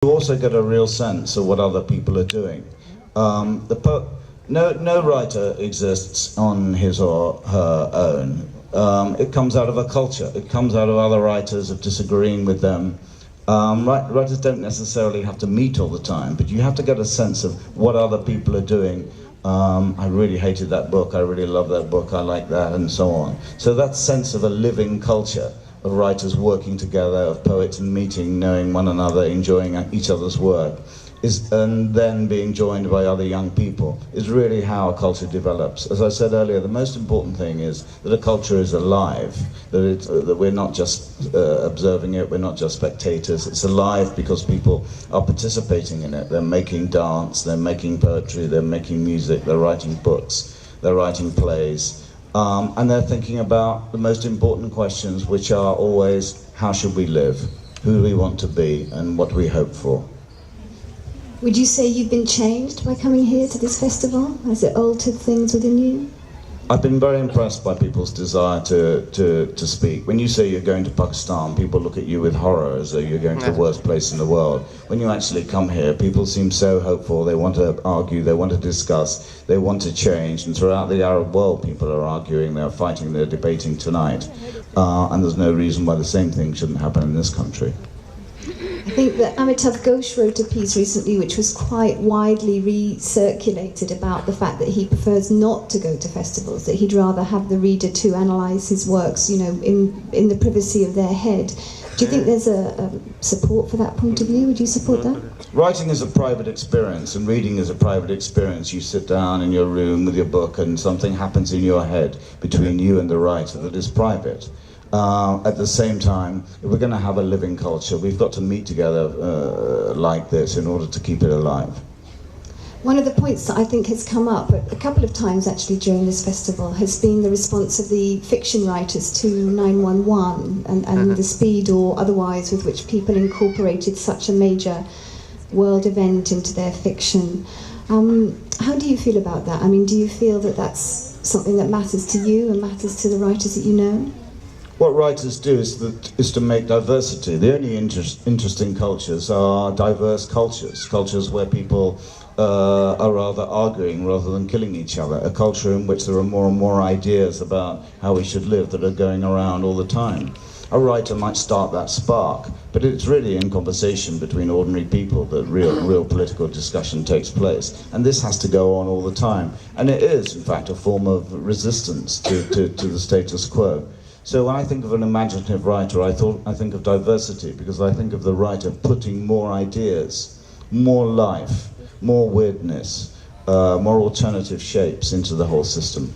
You also get a real sense of what other people are doing. No writer exists on his or her own. It comes out of a culture. It comes out of other writers, of disagreeing with them. Writers don't necessarily have to meet all the time, but you have to get a sense of what other people are doing. I really hated that book, I really love that book, I like that, and so on. So that sense of a living culture, of writers working together, of poets and meeting, knowing one another, enjoying each other's work, and then being joined by other young people, is really how a culture develops. As I said earlier, the most important thing is that a culture is alive, that we're not just observing it, we're not just spectators. It's alive because people are participating in it. They're making dance, they're making poetry, they're making music, they're writing books, they're writing plays. And they're thinking about the most important questions, which are always, how should we live? Who do we want to be? And what do we hope for? Would you say you've been changed by coming here to this festival? Has it altered things within you? I've been very impressed by people's desire to speak. When you say you're going to Pakistan, people look at you with horror as though you're going to the worst place in the world. When you actually come here, people seem so hopeful. They want to argue, they want to discuss, they want to change. And throughout the Arab world, people are arguing, they're fighting, they're debating tonight. And there's no reason why the same thing shouldn't happen in this country. I think that Amitav Ghosh wrote a piece recently which was quite widely recirculated about the fact that he prefers not to go to festivals, that he'd rather have the reader to analyse his works, you know, in the privacy of their head. Do you think there's a support for that point of view? Would you support that? Writing is a private experience, and reading is a private experience. You sit down in your room with your book and something happens in your head between you and the writer that is private. At the same time, if we're going to have a living culture, we've got to meet together like this in order to keep it alive. One of the points that I think has come up a couple of times actually during this festival has been the response of the fiction writers to 9/11 and the speed or otherwise with which people incorporated such a major world event into their fiction. How do you feel about that? I mean, do you feel that that's something that matters to you and matters to the writers that you know? What writers do is to make diversity. The only interesting cultures are diverse cultures, cultures where people are rather arguing rather than killing each other, a culture in which there are more and more ideas about how we should live that are going around all the time. A writer might start that spark, but it's really in conversation between ordinary people that real political discussion takes place. And this has to go on all the time. And it is, in fact, a form of resistance to the status quo. So when I think of an imaginative writer, I think of diversity, because I think of the writer putting more ideas, more life, more weirdness, more alternative shapes into the whole system.